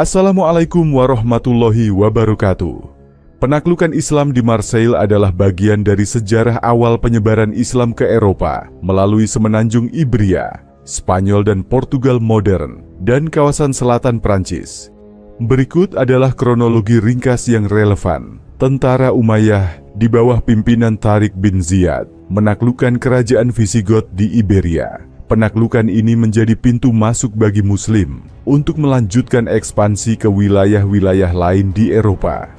Assalamualaikum warahmatullahi wabarakatuh. Penaklukan Islam di Marseille adalah bagian dari sejarah awal penyebaran Islam ke Eropa melalui semenanjung Iberia, Spanyol dan Portugal modern, dan kawasan selatan Prancis. Berikut adalah kronologi ringkas yang relevan. Tentara Umayyah di bawah pimpinan Tariq bin Ziyad menaklukkan kerajaan Visigoth di Iberia. Penaklukan ini menjadi pintu masuk bagi Muslim untuk melanjutkan ekspansi ke wilayah-wilayah lain di Eropa.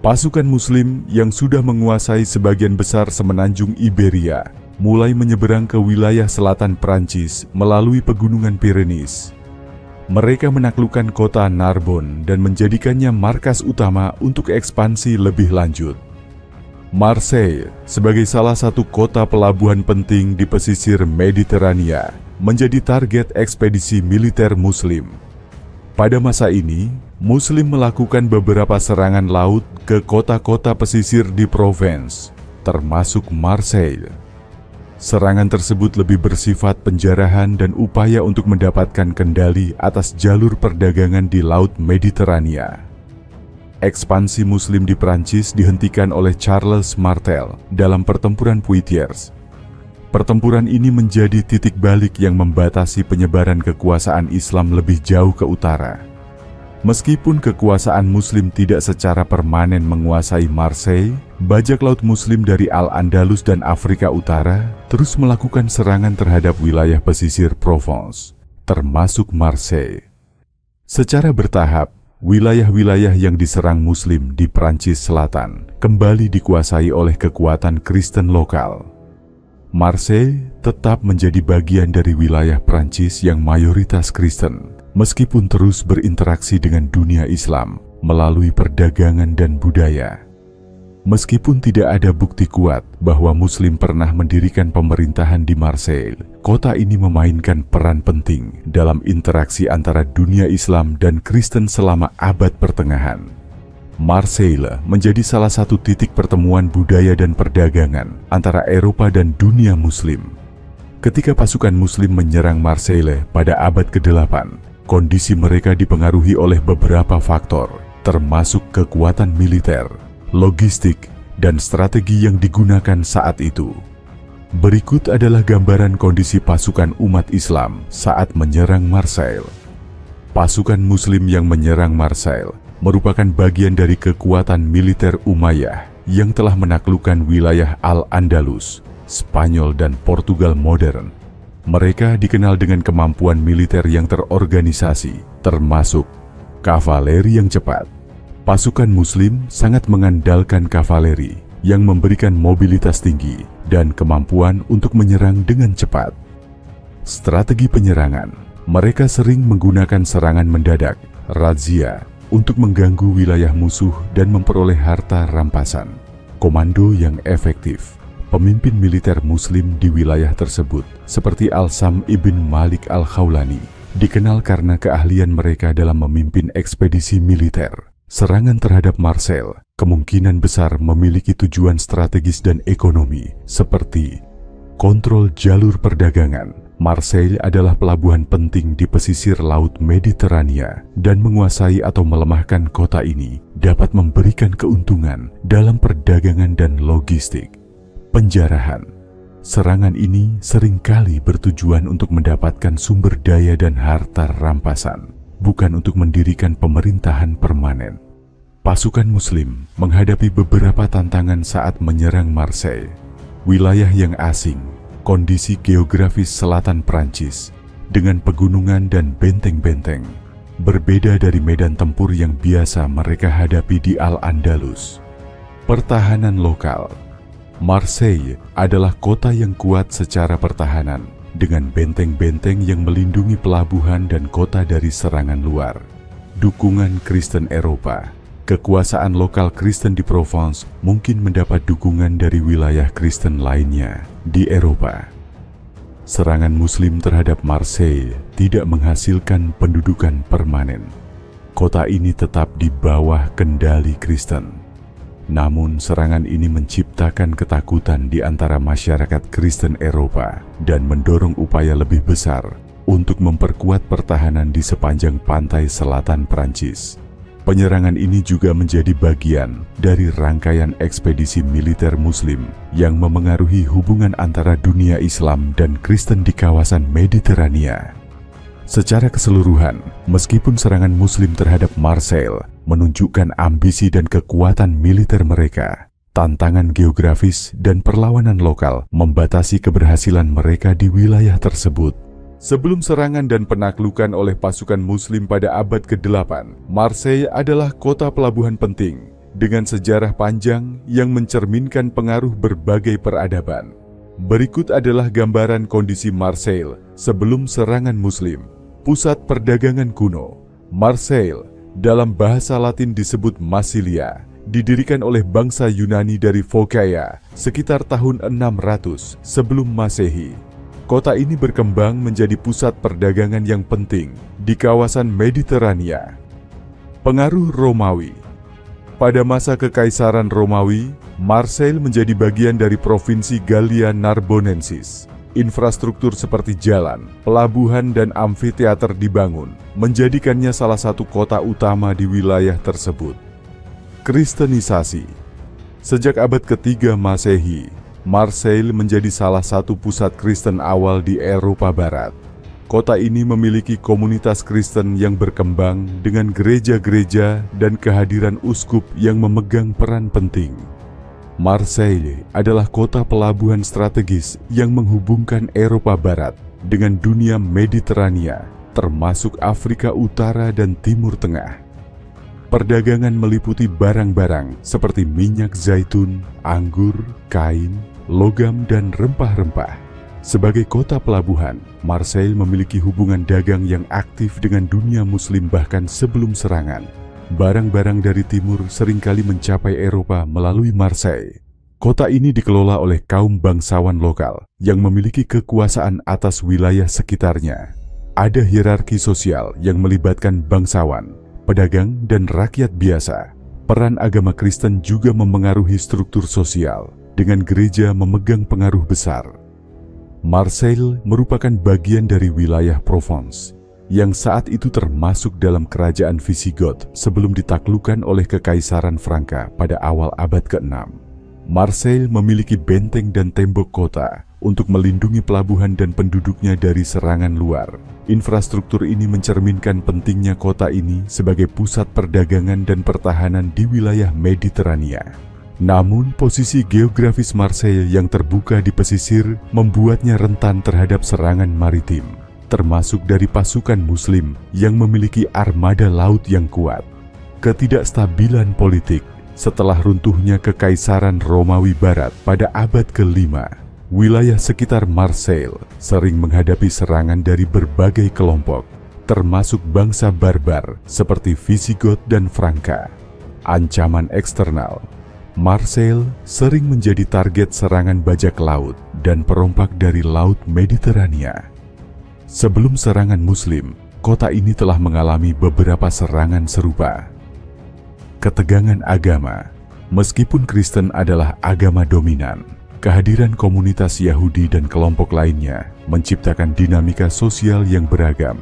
Pasukan Muslim yang sudah menguasai sebagian besar semenanjung Iberia mulai menyeberang ke wilayah selatan Prancis melalui pegunungan Pyrenees. Mereka menaklukkan kota Narbonne dan menjadikannya markas utama untuk ekspansi lebih lanjut. Marseille, sebagai salah satu kota pelabuhan penting di pesisir Mediterania, menjadi target ekspedisi militer Muslim. Pada masa ini, Muslim melakukan beberapa serangan laut ke kota-kota pesisir di Provence, termasuk Marseille. Serangan tersebut lebih bersifat penjarahan dan upaya untuk mendapatkan kendali atas jalur perdagangan di Laut Mediterania. Ekspansi Muslim di Prancis dihentikan oleh Charles Martel dalam pertempuran Poitiers. Pertempuran ini menjadi titik balik yang membatasi penyebaran kekuasaan Islam lebih jauh ke utara. Meskipun kekuasaan Muslim tidak secara permanen menguasai Marseille, bajak laut Muslim dari Al-Andalus dan Afrika Utara terus melakukan serangan terhadap wilayah pesisir Provence, termasuk Marseille. Secara bertahap, wilayah-wilayah yang diserang Muslim di Prancis Selatan kembali dikuasai oleh kekuatan Kristen lokal. Marseille tetap menjadi bagian dari wilayah Prancis yang mayoritas Kristen, meskipun terus berinteraksi dengan dunia Islam melalui perdagangan dan budaya. Meskipun tidak ada bukti kuat bahwa Muslim pernah mendirikan pemerintahan di Marseille, kota ini memainkan peran penting dalam interaksi antara dunia Islam dan Kristen selama abad pertengahan. Marseille menjadi salah satu titik pertemuan budaya dan perdagangan antara Eropa dan dunia Muslim. Ketika pasukan Muslim menyerang Marseille pada abad ke-8, kondisi mereka dipengaruhi oleh beberapa faktor, termasuk kekuatan militer, logistik, dan strategi yang digunakan saat itu. Berikut adalah gambaran kondisi pasukan umat Islam saat menyerang Marseille. Pasukan Muslim yang menyerang Marseille merupakan bagian dari kekuatan militer Umayyah yang telah menaklukkan wilayah Al-Andalus, Spanyol, dan Portugal modern. Mereka dikenal dengan kemampuan militer yang terorganisasi, termasuk kavaleri yang cepat. Pasukan Muslim sangat mengandalkan kavaleri yang memberikan mobilitas tinggi dan kemampuan untuk menyerang dengan cepat. Strategi penyerangan, mereka sering menggunakan serangan mendadak, razia, untuk mengganggu wilayah musuh dan memperoleh harta rampasan. Komando yang efektif, pemimpin militer Muslim di wilayah tersebut, seperti Al-Sam ibn Malik al-Khawlani, dikenal karena keahlian mereka dalam memimpin ekspedisi militer. Serangan terhadap Marseille kemungkinan besar memiliki tujuan strategis dan ekonomi, seperti kontrol jalur perdagangan. Marseille adalah pelabuhan penting di pesisir Laut Mediterania, dan menguasai atau melemahkan kota ini dapat memberikan keuntungan dalam perdagangan dan logistik. Penjarahan. Serangan ini seringkali bertujuan untuk mendapatkan sumber daya dan harta rampasan, bukan untuk mendirikan pemerintahan permanen. Pasukan Muslim menghadapi beberapa tantangan saat menyerang Marseille. Wilayah yang asing, kondisi geografis selatan Prancis, dengan pegunungan dan benteng-benteng, berbeda dari medan tempur yang biasa mereka hadapi di Al-Andalus. Pertahanan lokal. Marseille adalah kota yang kuat secara pertahanan, dengan benteng-benteng yang melindungi pelabuhan dan kota dari serangan luar. Dukungan Kristen Eropa. Kekuasaan lokal Kristen di Provence mungkin mendapat dukungan dari wilayah Kristen lainnya di Eropa. Serangan Muslim terhadap Marseille tidak menghasilkan pendudukan permanen. Kota ini tetap di bawah kendali Kristen. Namun serangan ini menciptakan ketakutan di antara masyarakat Kristen Eropa dan mendorong upaya lebih besar untuk memperkuat pertahanan di sepanjang pantai selatan Prancis. Penyerangan ini juga menjadi bagian dari rangkaian ekspedisi militer Muslim yang memengaruhi hubungan antara dunia Islam dan Kristen di kawasan Mediterania. Secara keseluruhan, meskipun serangan Muslim terhadap Marseille menunjukkan ambisi dan kekuatan militer mereka, tantangan geografis dan perlawanan lokal membatasi keberhasilan mereka di wilayah tersebut. Sebelum serangan dan penaklukan oleh pasukan Muslim pada abad ke-8, Marseille adalah kota pelabuhan penting dengan sejarah panjang yang mencerminkan pengaruh berbagai peradaban. Berikut adalah gambaran kondisi Marseille sebelum serangan Muslim. Pusat perdagangan kuno, Marseille dalam bahasa Latin disebut Massilia, didirikan oleh bangsa Yunani dari Phocaea sekitar tahun 600 sebelum Masehi. Kota ini berkembang menjadi pusat perdagangan yang penting di kawasan Mediterania. Pengaruh Romawi. Pada masa Kekaisaran Romawi, Marseille menjadi bagian dari provinsi Gallia Narbonensis. Infrastruktur seperti jalan, pelabuhan, dan amfiteater dibangun, menjadikannya salah satu kota utama di wilayah tersebut. Kristenisasi. Sejak abad ketiga Masehi, Marseille menjadi salah satu pusat Kristen awal di Eropa Barat. Kota ini memiliki komunitas Kristen yang berkembang dengan gereja-gereja dan kehadiran uskup yang memegang peran penting. Marseille adalah kota pelabuhan strategis yang menghubungkan Eropa Barat dengan dunia Mediterania, termasuk Afrika Utara dan Timur Tengah. Perdagangan meliputi barang-barang seperti minyak zaitun, anggur, kain, logam, dan rempah-rempah. Sebagai kota pelabuhan, Marseille memiliki hubungan dagang yang aktif dengan dunia Muslim bahkan sebelum serangan. Barang-barang dari timur seringkali mencapai Eropa melalui Marseille. Kota ini dikelola oleh kaum bangsawan lokal yang memiliki kekuasaan atas wilayah sekitarnya. Ada hierarki sosial yang melibatkan bangsawan, pedagang, dan rakyat biasa. Peran agama Kristen juga memengaruhi struktur sosial, dengan gereja memegang pengaruh besar. Marseille merupakan bagian dari wilayah Provence, yang saat itu termasuk dalam kerajaan Visigoth sebelum ditaklukkan oleh Kekaisaran Franka pada awal abad ke-6. Marseille memiliki benteng dan tembok kota untuk melindungi pelabuhan dan penduduknya dari serangan luar. Infrastruktur ini mencerminkan pentingnya kota ini sebagai pusat perdagangan dan pertahanan di wilayah Mediterania. Namun, posisi geografis Marseille yang terbuka di pesisir membuatnya rentan terhadap serangan maritim, termasuk dari pasukan Muslim yang memiliki armada laut yang kuat. Ketidakstabilan politik. Setelah runtuhnya Kekaisaran Romawi Barat pada abad ke-5, wilayah sekitar Marseille sering menghadapi serangan dari berbagai kelompok, termasuk bangsa barbar seperti Visigoth dan Franka. Ancaman eksternal. Marseille sering menjadi target serangan bajak laut dan perompak dari Laut Mediterania. Sebelum serangan Muslim, kota ini telah mengalami beberapa serangan serupa. Ketegangan agama. Meskipun Kristen adalah agama dominan, kehadiran komunitas Yahudi dan kelompok lainnya menciptakan dinamika sosial yang beragam.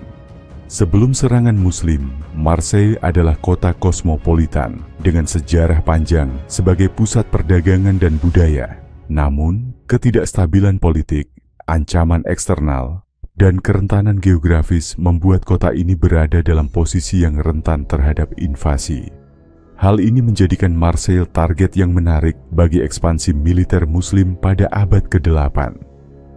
Sebelum serangan Muslim, Marseille adalah kota kosmopolitan dengan sejarah panjang sebagai pusat perdagangan dan budaya. Namun, ketidakstabilan politik, ancaman eksternal, dan kerentanan geografis membuat kota ini berada dalam posisi yang rentan terhadap invasi. Hal ini menjadikan Marseille target yang menarik bagi ekspansi militer Muslim pada abad ke-8.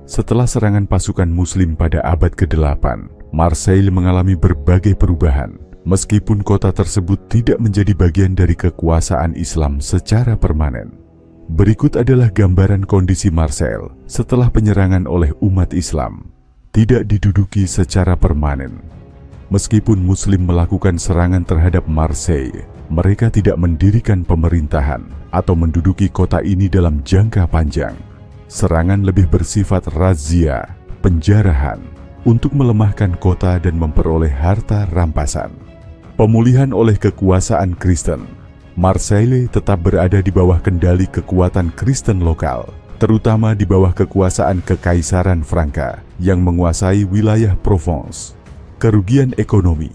Setelah serangan pasukan Muslim pada abad ke-8, Marseille mengalami berbagai perubahan, meskipun kota tersebut tidak menjadi bagian dari kekuasaan Islam secara permanen. Berikut adalah gambaran kondisi Marseille setelah penyerangan oleh umat Islam. Tidak diduduki secara permanen. Meskipun Muslim melakukan serangan terhadap Marseille, mereka tidak mendirikan pemerintahan atau menduduki kota ini dalam jangka panjang. Serangan lebih bersifat razia, penjarahan, untuk melemahkan kota dan memperoleh harta rampasan. Pemulihan oleh kekuasaan Kristen. Marseille tetap berada di bawah kendali kekuatan Kristen lokal, terutama di bawah kekuasaan Kekaisaran Franka yang menguasai wilayah Provence. Kerugian ekonomi.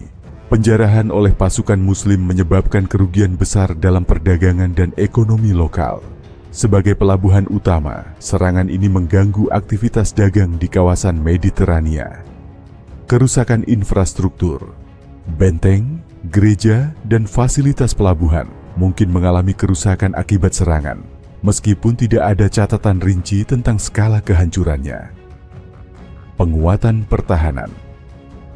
Penjarahan oleh pasukan Muslim menyebabkan kerugian besar dalam perdagangan dan ekonomi lokal. Sebagai pelabuhan utama, serangan ini mengganggu aktivitas dagang di kawasan Mediterania. Kerusakan infrastruktur. Benteng, gereja, dan fasilitas pelabuhan mungkin mengalami kerusakan akibat serangan, meskipun tidak ada catatan rinci tentang skala kehancurannya. Penguatan pertahanan.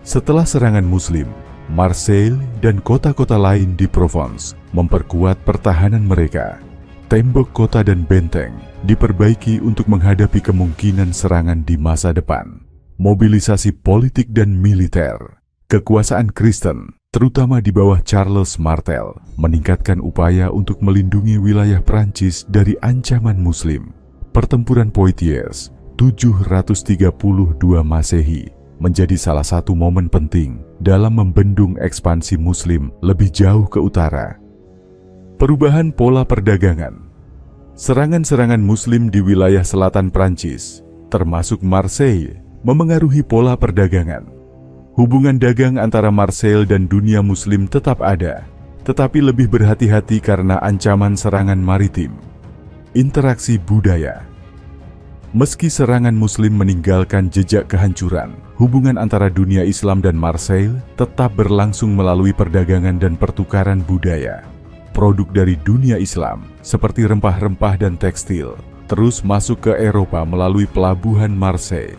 Setelah serangan Muslim, Marseille dan kota-kota lain di Provence memperkuat pertahanan mereka. Tembok kota dan benteng diperbaiki untuk menghadapi kemungkinan serangan di masa depan. Mobilisasi politik dan militer. Kekuasaan Kristen, terutama di bawah Charles Martel, meningkatkan upaya untuk melindungi wilayah Prancis dari ancaman Muslim. Pertempuran Poitiers, 732 Masehi, menjadi salah satu momen penting dalam membendung ekspansi Muslim lebih jauh ke utara. Perubahan pola perdagangan. Serangan-serangan Muslim di wilayah selatan Prancis, termasuk Marseille, memengaruhi pola perdagangan. Hubungan dagang antara Marseille dan dunia Muslim tetap ada, tetapi lebih berhati-hati karena ancaman serangan maritim. Interaksi budaya. Meski serangan Muslim meninggalkan jejak kehancuran, hubungan antara dunia Islam dan Marseille tetap berlangsung melalui perdagangan dan pertukaran budaya. Produk dari dunia Islam, seperti rempah-rempah dan tekstil, terus masuk ke Eropa melalui pelabuhan Marseille.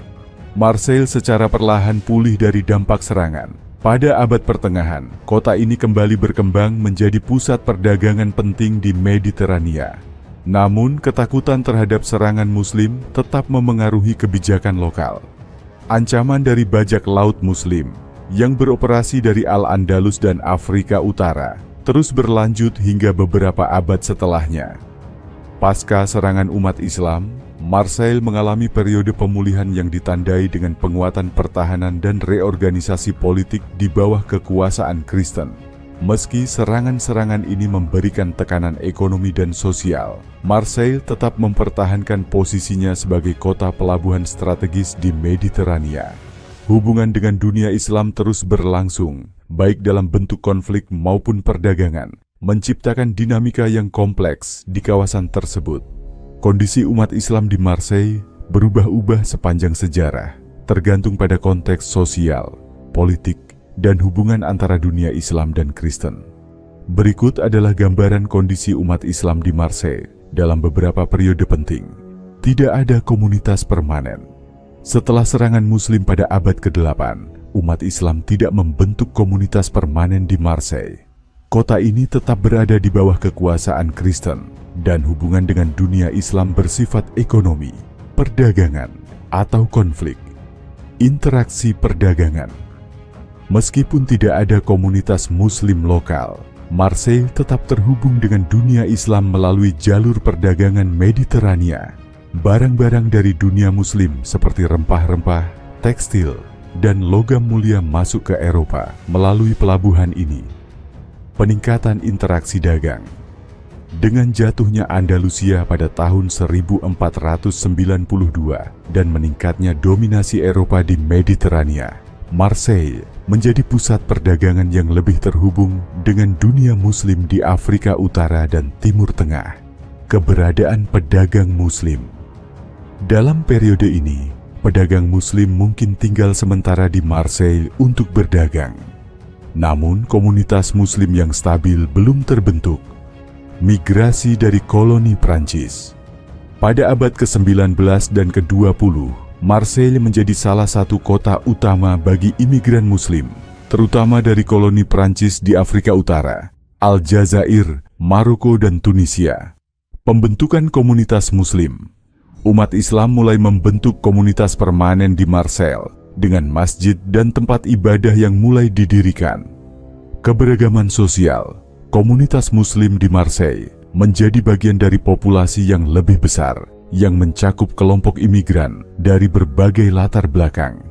Marseille secara perlahan pulih dari dampak serangan. Pada abad pertengahan, kota ini kembali berkembang menjadi pusat perdagangan penting di Mediterania. Namun, ketakutan terhadap serangan Muslim tetap memengaruhi kebijakan lokal. Ancaman dari bajak laut Muslim yang beroperasi dari Al-Andalus dan Afrika Utara terus berlanjut hingga beberapa abad setelahnya. Pasca serangan umat Islam, Marseille mengalami periode pemulihan yang ditandai dengan penguatan pertahanan dan reorganisasi politik di bawah kekuasaan Kristen. Meski serangan-serangan ini memberikan tekanan ekonomi dan sosial, Marseille tetap mempertahankan posisinya sebagai kota pelabuhan strategis di Mediterania. Hubungan dengan dunia Islam terus berlangsung, baik dalam bentuk konflik maupun perdagangan, menciptakan dinamika yang kompleks di kawasan tersebut. Kondisi umat Islam di Marseille berubah-ubah sepanjang sejarah, tergantung pada konteks sosial, politik, dan hubungan antara dunia Islam dan Kristen. Berikut adalah gambaran kondisi umat Islam di Marseille dalam beberapa periode penting. Tidak ada komunitas permanen. Setelah serangan Muslim pada abad ke-8, umat Islam tidak membentuk komunitas permanen di Marseille. Kota ini tetap berada di bawah kekuasaan Kristen, dan hubungan dengan dunia Islam bersifat ekonomi, perdagangan, atau konflik. Interaksi perdagangan. Meskipun tidak ada komunitas Muslim lokal, Marseille tetap terhubung dengan dunia Islam melalui jalur perdagangan Mediterania. Barang-barang dari dunia Muslim seperti rempah-rempah, tekstil, dan logam mulia masuk ke Eropa melalui pelabuhan ini. Peningkatan interaksi dagang. Dengan jatuhnya Andalusia pada tahun 1492 dan meningkatnya dominasi Eropa di Mediterania, Marseille menjadi pusat perdagangan yang lebih terhubung dengan dunia Muslim di Afrika Utara dan Timur Tengah. Keberadaan pedagang Muslim. Dalam periode ini, pedagang Muslim mungkin tinggal sementara di Marseille untuk berdagang. Namun, komunitas Muslim yang stabil belum terbentuk. Migrasi dari koloni Prancis. Pada abad ke-19 dan ke-20, Marseille menjadi salah satu kota utama bagi imigran Muslim, terutama dari koloni Prancis di Afrika Utara, Aljazair, Maroko, dan Tunisia. Pembentukan komunitas Muslim. Umat Islam mulai membentuk komunitas permanen di Marseille dengan masjid dan tempat ibadah yang mulai didirikan. Keberagaman sosial. Komunitas Muslim di Marseille menjadi bagian dari populasi yang lebih besar, yang mencakup kelompok imigran dari berbagai latar belakang.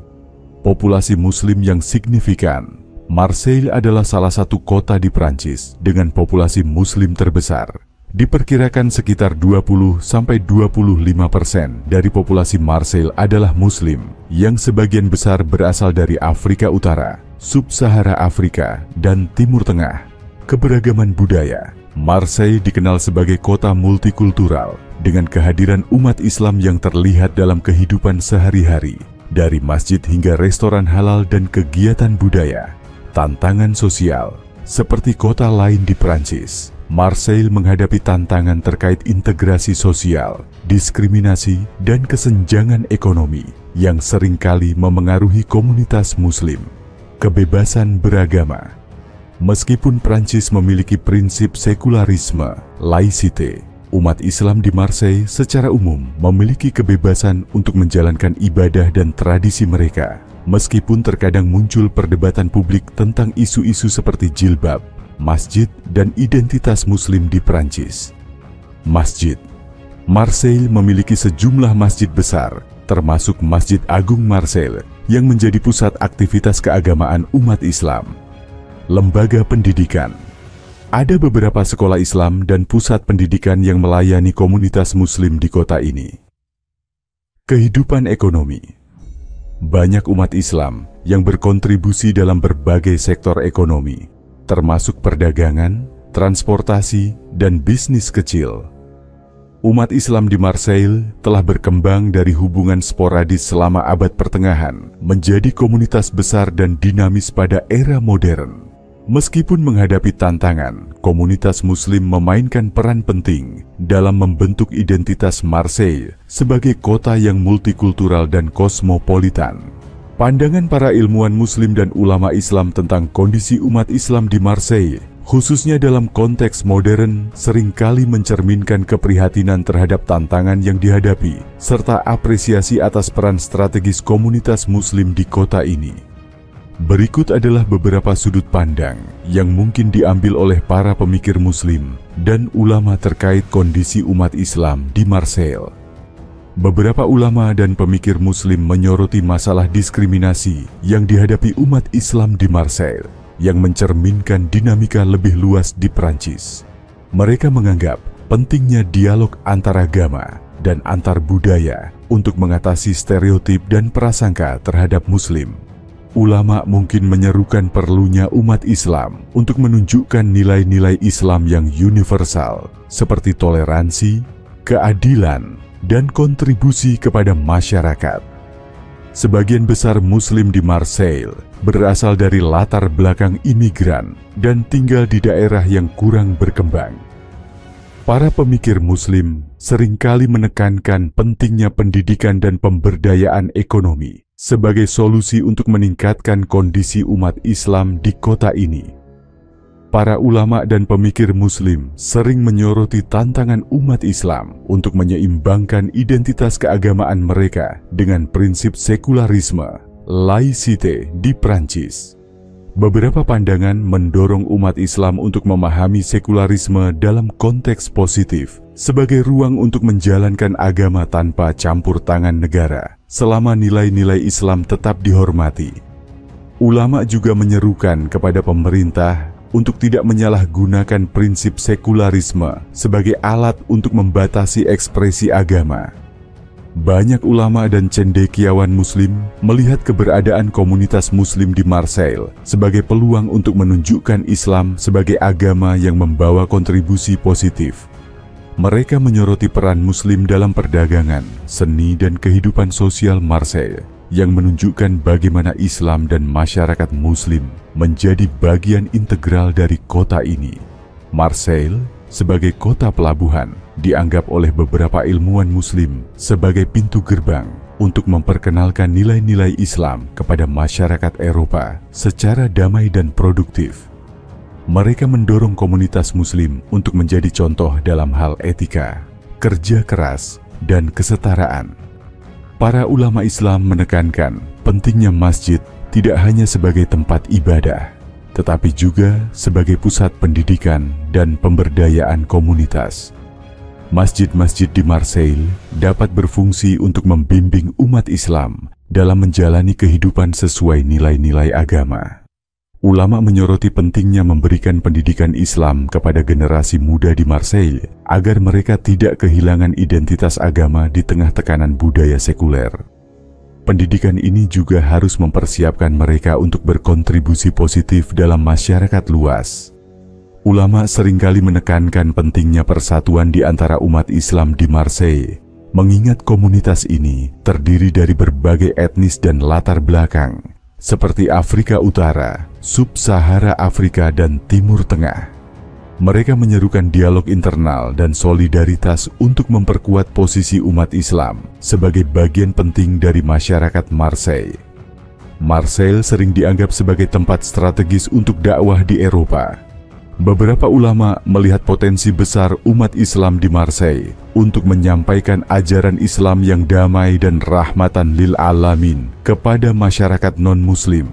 Populasi Muslim yang signifikan. Marseille adalah salah satu kota di Prancis dengan populasi Muslim terbesar. Diperkirakan sekitar 20–25% dari populasi Marseille adalah Muslim, yang sebagian besar berasal dari Afrika Utara, Sub-Sahara Afrika, dan Timur Tengah. Keberagaman budaya. Marseille dikenal sebagai kota multikultural, dengan kehadiran umat Islam yang terlihat dalam kehidupan sehari-hari, dari masjid hingga restoran halal dan kegiatan budaya. Tantangan sosial. Seperti kota lain di Prancis, Marseille menghadapi tantangan terkait integrasi sosial, diskriminasi, dan kesenjangan ekonomi yang seringkali memengaruhi komunitas Muslim. Kebebasan beragama. Meskipun Prancis memiliki prinsip sekularisme, laicite, umat Islam di Marseille secara umum memiliki kebebasan untuk menjalankan ibadah dan tradisi mereka, meskipun terkadang muncul perdebatan publik tentang isu-isu seperti jilbab, masjid, dan identitas Muslim di Prancis. Masjid. Marseille memiliki sejumlah masjid besar, termasuk Masjid Agung Marseille, yang menjadi pusat aktivitas keagamaan umat Islam. Lembaga pendidikan. Ada beberapa sekolah Islam dan pusat pendidikan yang melayani komunitas Muslim di kota ini. Kehidupan ekonomi. Banyak umat Islam yang berkontribusi dalam berbagai sektor ekonomi, termasuk perdagangan, transportasi, dan bisnis kecil. Umat Islam di Marseille telah berkembang dari hubungan sporadis selama abad pertengahan menjadi komunitas besar dan dinamis pada era modern. Meskipun menghadapi tantangan, komunitas Muslim memainkan peran penting dalam membentuk identitas Marseille sebagai kota yang multikultural dan kosmopolitan. Pandangan para ilmuwan Muslim dan ulama Islam tentang kondisi umat Islam di Marseille, khususnya dalam konteks modern, seringkali mencerminkan keprihatinan terhadap tantangan yang dihadapi, serta apresiasi atas peran strategis komunitas Muslim di kota ini. Berikut adalah beberapa sudut pandang yang mungkin diambil oleh para pemikir Muslim dan ulama terkait kondisi umat Islam di Marseille. Beberapa ulama dan pemikir Muslim menyoroti masalah diskriminasi yang dihadapi umat Islam di Marseille, yang mencerminkan dinamika lebih luas di Prancis. Mereka menganggap pentingnya dialog antaragama dan antar budaya untuk mengatasi stereotip dan prasangka terhadap Muslim. Ulama mungkin menyerukan perlunya umat Islam untuk menunjukkan nilai-nilai Islam yang universal, seperti toleransi, keadilan, dan kontribusi kepada masyarakat. Sebagian besar Muslim di Marseille berasal dari latar belakang imigran dan tinggal di daerah yang kurang berkembang. Para pemikir Muslim seringkali menekankan pentingnya pendidikan dan pemberdayaan ekonomi sebagai solusi untuk meningkatkan kondisi umat Islam di kota ini. Para ulama dan pemikir Muslim sering menyoroti tantangan umat Islam untuk menyeimbangkan identitas keagamaan mereka dengan prinsip sekularisme, laicite di Prancis. Beberapa pandangan mendorong umat Islam untuk memahami sekularisme dalam konteks positif sebagai ruang untuk menjalankan agama tanpa campur tangan negara, selama nilai-nilai Islam tetap dihormati. Ulama juga menyerukan kepada pemerintah untuk tidak menyalahgunakan prinsip sekularisme sebagai alat untuk membatasi ekspresi agama. Banyak ulama dan cendekiawan Muslim melihat keberadaan komunitas Muslim di Marseille sebagai peluang untuk menunjukkan Islam sebagai agama yang membawa kontribusi positif. Mereka menyoroti peran Muslim dalam perdagangan, seni, dan kehidupan sosial Marseille, yang menunjukkan bagaimana Islam dan masyarakat Muslim menjadi bagian integral dari kota ini. Marseille, sebagai kota pelabuhan, dianggap oleh beberapa ilmuwan Muslim sebagai pintu gerbang untuk memperkenalkan nilai-nilai Islam kepada masyarakat Eropa secara damai dan produktif. Mereka mendorong komunitas Muslim untuk menjadi contoh dalam hal etika, kerja keras, dan kesetaraan. Para ulama Islam menekankan pentingnya masjid tidak hanya sebagai tempat ibadah, tetapi juga sebagai pusat pendidikan dan pemberdayaan komunitas. Masjid-masjid di Marseille dapat berfungsi untuk membimbing umat Islam dalam menjalani kehidupan sesuai nilai-nilai agama. Ulama menyoroti pentingnya memberikan pendidikan Islam kepada generasi muda di Marseille agar mereka tidak kehilangan identitas agama di tengah tekanan budaya sekuler. Pendidikan ini juga harus mempersiapkan mereka untuk berkontribusi positif dalam masyarakat luas. Ulama seringkali menekankan pentingnya persatuan di antara umat Islam di Marseille, mengingat komunitas ini terdiri dari berbagai etnis dan latar belakang, seperti Afrika Utara, Sub-Sahara Afrika, dan Timur Tengah. Mereka menyerukan dialog internal dan solidaritas untuk memperkuat posisi umat Islam sebagai bagian penting dari masyarakat Marseille. Marseille sering dianggap sebagai tempat strategis untuk dakwah di Eropa. Beberapa ulama melihat potensi besar umat Islam di Marseille untuk menyampaikan ajaran Islam yang damai dan rahmatan lil alamin kepada masyarakat non-Muslim.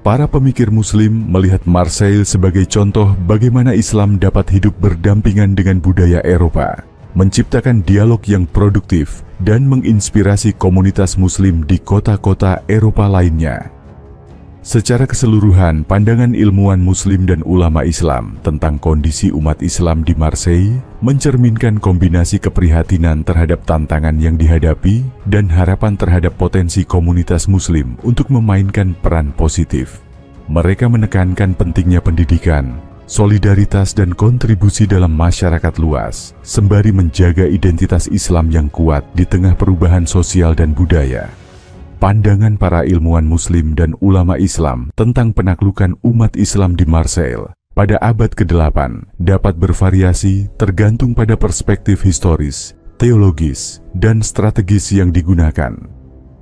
Para pemikir Muslim melihat Marseille sebagai contoh bagaimana Islam dapat hidup berdampingan dengan budaya Eropa, menciptakan dialog yang produktif, dan menginspirasi komunitas Muslim di kota-kota Eropa lainnya. Secara keseluruhan, pandangan ilmuwan Muslim dan ulama Islam tentang kondisi umat Islam di Marseille mencerminkan kombinasi keprihatinan terhadap tantangan yang dihadapi dan harapan terhadap potensi komunitas Muslim untuk memainkan peran positif. Mereka menekankan pentingnya pendidikan, solidaritas, dan kontribusi dalam masyarakat luas, sembari menjaga identitas Islam yang kuat di tengah perubahan sosial dan budaya. Pandangan para ilmuwan Muslim dan ulama Islam tentang penaklukan umat Islam di Marseille pada abad ke-8 dapat bervariasi tergantung pada perspektif historis, teologis, dan strategis yang digunakan.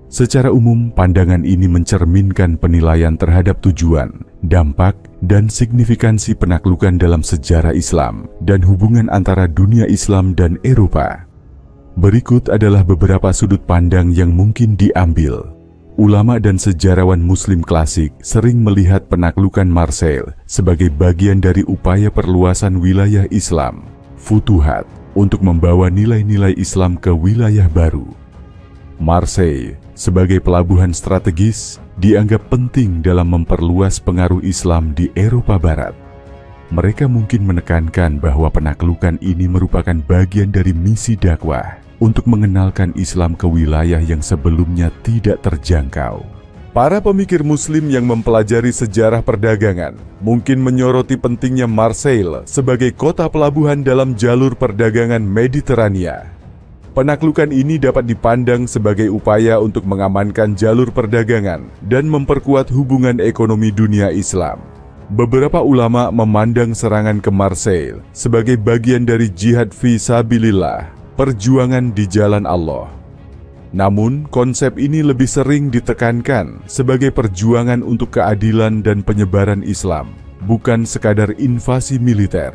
Secara umum, pandangan ini mencerminkan penilaian terhadap tujuan, dampak, dan signifikansi penaklukan dalam sejarah Islam dan hubungan antara dunia Islam dan Eropa. Berikut adalah beberapa sudut pandang yang mungkin diambil. Ulama dan sejarawan Muslim klasik sering melihat penaklukan Marseille sebagai bagian dari upaya perluasan wilayah Islam, futuhat, untuk membawa nilai-nilai Islam ke wilayah baru. Marseille, sebagai pelabuhan strategis, dianggap penting dalam memperluas pengaruh Islam di Eropa Barat. Mereka mungkin menekankan bahwa penaklukan ini merupakan bagian dari misi dakwah untuk mengenalkan Islam ke wilayah yang sebelumnya tidak terjangkau. Para pemikir Muslim yang mempelajari sejarah perdagangan mungkin menyoroti pentingnya Marseille sebagai kota pelabuhan dalam jalur perdagangan Mediterania. Penaklukan ini dapat dipandang sebagai upaya untuk mengamankan jalur perdagangan dan memperkuat hubungan ekonomi dunia Islam. Beberapa ulama memandang serangan ke Marseille sebagai bagian dari jihad fi sabilillah, perjuangan di jalan Allah. Namun, konsep ini lebih sering ditekankan sebagai perjuangan untuk keadilan dan penyebaran Islam, bukan sekadar invasi militer.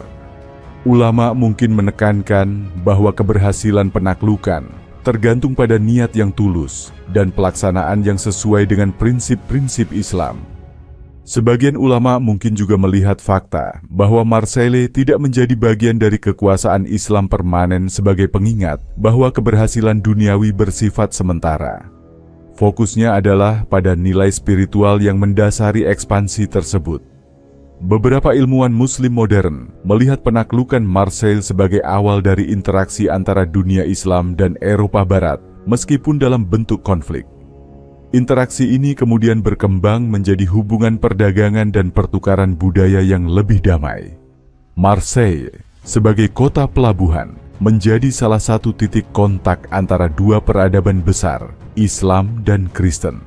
Ulama mungkin menekankan bahwa keberhasilan penaklukan tergantung pada niat yang tulus dan pelaksanaan yang sesuai dengan prinsip-prinsip Islam. Sebagian ulama mungkin juga melihat fakta bahwa Marseille tidak menjadi bagian dari kekuasaan Islam permanen sebagai pengingat bahwa keberhasilan duniawi bersifat sementara. Fokusnya adalah pada nilai spiritual yang mendasari ekspansi tersebut. Beberapa ilmuwan Muslim modern melihat penaklukan Marseille sebagai awal dari interaksi antara dunia Islam dan Eropa Barat, meskipun dalam bentuk konflik. Interaksi ini kemudian berkembang menjadi hubungan perdagangan dan pertukaran budaya yang lebih damai. Marseille, sebagai kota pelabuhan, menjadi salah satu titik kontak antara dua peradaban besar, Islam dan Kristen.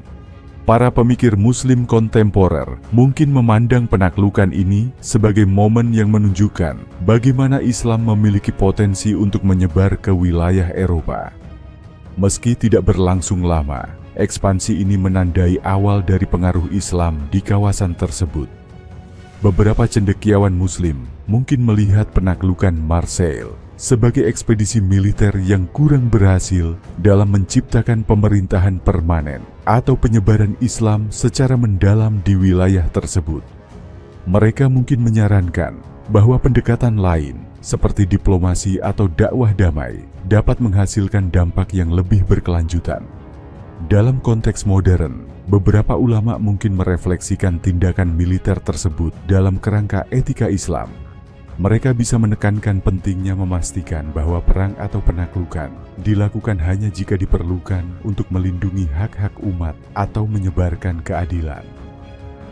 Para pemikir Muslim kontemporer mungkin memandang penaklukan ini sebagai momen yang menunjukkan bagaimana Islam memiliki potensi untuk menyebar ke wilayah Eropa. Meski tidak berlangsung lama, ekspansi ini menandai awal dari pengaruh Islam di kawasan tersebut. Beberapa cendekiawan Muslim mungkin melihat penaklukan Marseille sebagai ekspedisi militer yang kurang berhasil dalam menciptakan pemerintahan permanen atau penyebaran Islam secara mendalam di wilayah tersebut. Mereka mungkin menyarankan bahwa pendekatan lain seperti diplomasi atau dakwah damai dapat menghasilkan dampak yang lebih berkelanjutan. Dalam konteks modern, beberapa ulama mungkin merefleksikan tindakan militer tersebut dalam kerangka etika Islam. Mereka bisa menekankan pentingnya memastikan bahwa perang atau penaklukan dilakukan hanya jika diperlukan untuk melindungi hak-hak umat atau menyebarkan keadilan.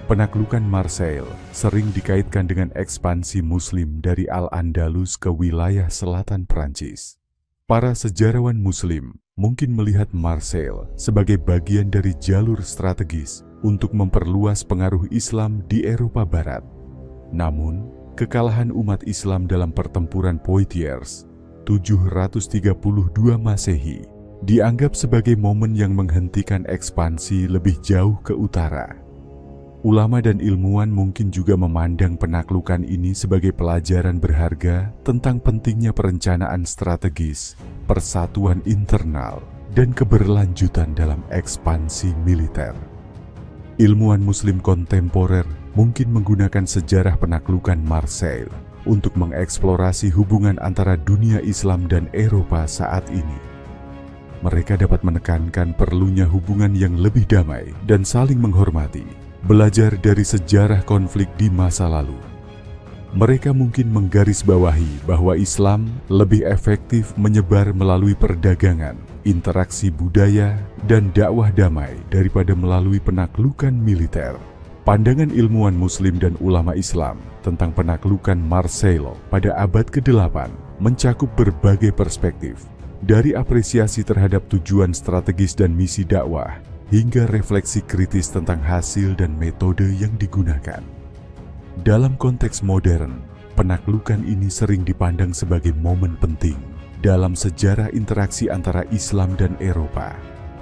Penaklukan Marseille sering dikaitkan dengan ekspansi Muslim dari Al-Andalus ke wilayah selatan Prancis. Para sejarawan Muslim mungkin melihat Marseille sebagai bagian dari jalur strategis untuk memperluas pengaruh Islam di Eropa Barat. Namun, kekalahan umat Islam dalam pertempuran Poitiers 732 Masehi dianggap sebagai momen yang menghentikan ekspansi lebih jauh ke utara. Ulama dan ilmuwan mungkin juga memandang penaklukan ini sebagai pelajaran berharga tentang pentingnya perencanaan strategis, persatuan internal, dan keberlanjutan dalam ekspansi militer. Ilmuwan Muslim kontemporer mungkin menggunakan sejarah penaklukan Marseille untuk mengeksplorasi hubungan antara dunia Islam dan Eropa saat ini. Mereka dapat menekankan perlunya hubungan yang lebih damai dan saling menghormati, belajar dari sejarah konflik di masa lalu. Mereka mungkin menggarisbawahi bahwa Islam lebih efektif menyebar melalui perdagangan, interaksi budaya, dan dakwah damai daripada melalui penaklukan militer. Pandangan ilmuwan Muslim dan ulama Islam tentang penaklukan Marseille pada abad ke-8 mencakup berbagai perspektif, dari apresiasi terhadap tujuan strategis dan misi dakwah, hingga refleksi kritis tentang hasil dan metode yang digunakan. Dalam konteks modern, penaklukan ini sering dipandang sebagai momen penting dalam sejarah interaksi antara Islam dan Eropa,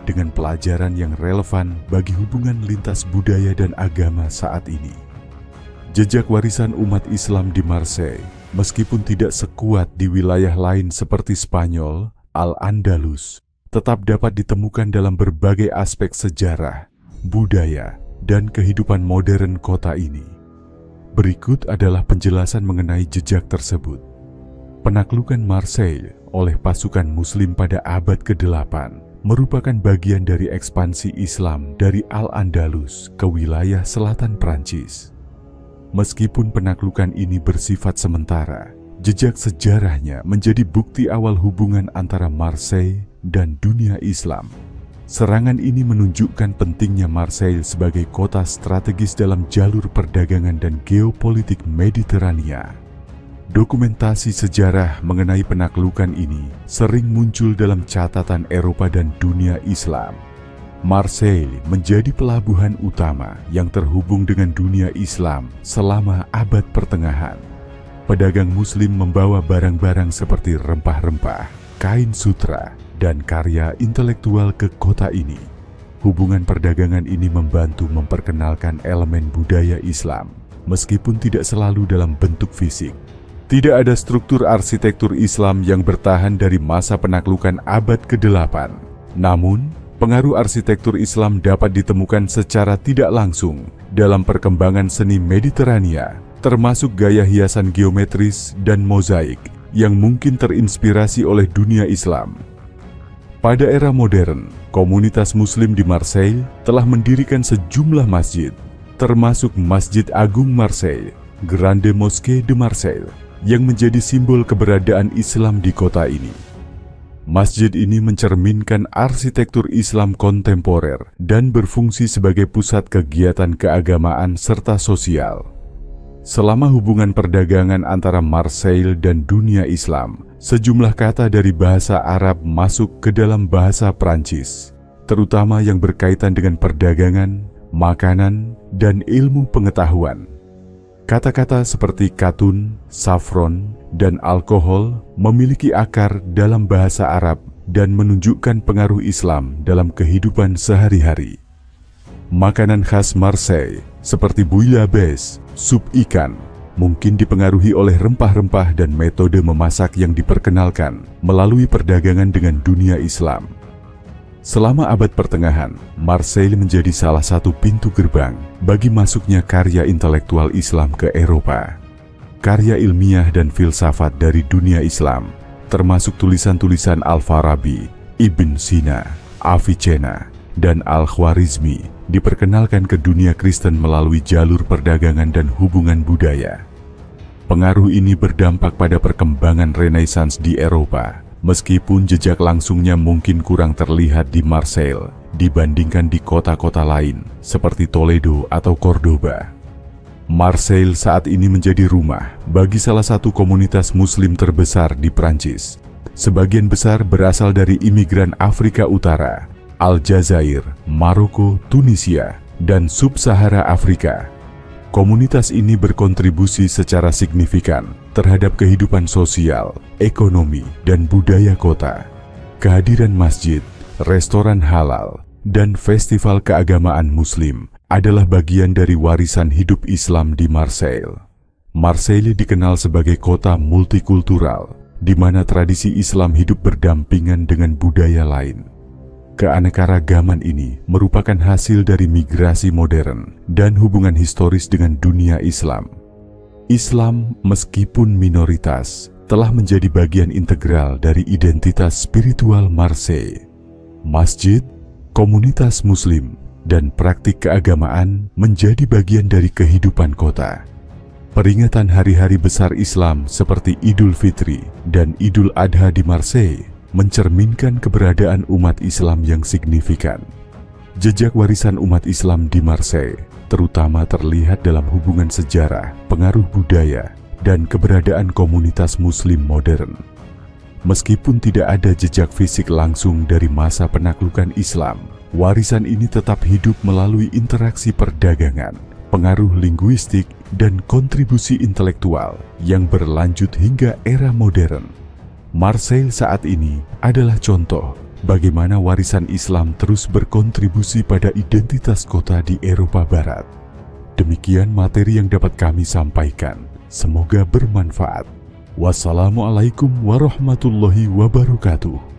dengan pelajaran yang relevan bagi hubungan lintas budaya dan agama saat ini. Jejak warisan umat Islam di Marseille, meskipun tidak sekuat di wilayah lain seperti Spanyol, Al-Andalus, tetap dapat ditemukan dalam berbagai aspek sejarah, budaya, dan kehidupan modern kota ini. Berikut adalah penjelasan mengenai jejak tersebut. Penaklukan Marseille oleh pasukan Muslim pada abad ke-8 merupakan bagian dari ekspansi Islam dari Al-Andalus ke wilayah selatan Prancis. Meskipun penaklukan ini bersifat sementara, jejak sejarahnya menjadi bukti awal hubungan antara Marseille dan dunia Islam. Serangan ini menunjukkan pentingnya Marseille sebagai kota strategis dalam jalur perdagangan dan geopolitik Mediterania. Dokumentasi sejarah mengenai penaklukan ini sering muncul dalam catatan Eropa dan dunia Islam. Marseille menjadi pelabuhan utama yang terhubung dengan dunia Islam selama abad pertengahan. Pedagang Muslim membawa barang-barang seperti rempah-rempah, kain sutra, dan karya intelektual ke kota ini. Hubungan perdagangan ini membantu memperkenalkan elemen budaya Islam, meskipun tidak selalu dalam bentuk fisik. Tidak ada struktur arsitektur Islam yang bertahan dari masa penaklukan abad ke-8. Namun, pengaruh arsitektur Islam dapat ditemukan secara tidak langsung dalam perkembangan seni Mediterania, termasuk gaya hiasan geometris dan mozaik yang mungkin terinspirasi oleh dunia Islam. Pada era modern, komunitas Muslim di Marseille telah mendirikan sejumlah masjid, termasuk Masjid Agung Marseille, Grande Mosquée de Marseille, yang menjadi simbol keberadaan Islam di kota ini. Masjid ini mencerminkan arsitektur Islam kontemporer dan berfungsi sebagai pusat kegiatan keagamaan serta sosial. Selama hubungan perdagangan antara Marseille dan dunia Islam, sejumlah kata dari bahasa Arab masuk ke dalam bahasa Prancis, terutama yang berkaitan dengan perdagangan, makanan, dan ilmu pengetahuan. Kata-kata seperti katun, safron, dan alkohol memiliki akar dalam bahasa Arab dan menunjukkan pengaruh Islam dalam kehidupan sehari-hari. Makanan khas Marseille seperti bouillabaisse, sup ikan, mungkin dipengaruhi oleh rempah-rempah dan metode memasak yang diperkenalkan melalui perdagangan dengan dunia Islam. Selama abad pertengahan, Marseille menjadi salah satu pintu gerbang bagi masuknya karya intelektual Islam ke Eropa. Karya ilmiah dan filsafat dari dunia Islam, termasuk tulisan-tulisan Al-Farabi, Ibn Sina, Avicenna, dan Al-Khwarizmi diperkenalkan ke dunia Kristen melalui jalur perdagangan dan hubungan budaya. Pengaruh ini berdampak pada perkembangan Renaissance di Eropa, meskipun jejak langsungnya mungkin kurang terlihat di Marseille dibandingkan di kota-kota lain seperti Toledo atau Cordoba. Marseille saat ini menjadi rumah bagi salah satu komunitas Muslim terbesar di Prancis. Sebagian besar berasal dari imigran Afrika Utara, Aljazair, Maroko, Tunisia, dan Sub-Sahara Afrika. Komunitas ini berkontribusi secara signifikan terhadap kehidupan sosial, ekonomi, dan budaya kota. Kehadiran masjid, restoran halal, dan festival keagamaan Muslim adalah bagian dari warisan hidup Islam di Marseille. Marseille dikenal sebagai kota multikultural, di mana tradisi Islam hidup berdampingan dengan budaya lain. Keanekaragaman ini merupakan hasil dari migrasi modern dan hubungan historis dengan dunia Islam. Islam, meskipun minoritas, telah menjadi bagian integral dari identitas spiritual Marseille. Masjid, komunitas Muslim, dan praktik keagamaan menjadi bagian dari kehidupan kota. Peringatan hari-hari besar Islam seperti Idul Fitri dan Idul Adha di Marseille mencerminkan keberadaan umat Islam yang signifikan. Jejak warisan umat Islam di Marseille terutama terlihat dalam hubungan sejarah, pengaruh budaya, dan keberadaan komunitas Muslim modern. Meskipun tidak ada jejak fisik langsung dari masa penaklukan Islam, warisan ini tetap hidup melalui interaksi perdagangan, pengaruh linguistik, dan kontribusi intelektual yang berlanjut hingga era modern. Marseille saat ini adalah contoh bagaimana warisan Islam terus berkontribusi pada identitas kota di Eropa Barat. Demikian materi yang dapat kami sampaikan. Semoga bermanfaat. Wassalamualaikum warahmatullahi wabarakatuh.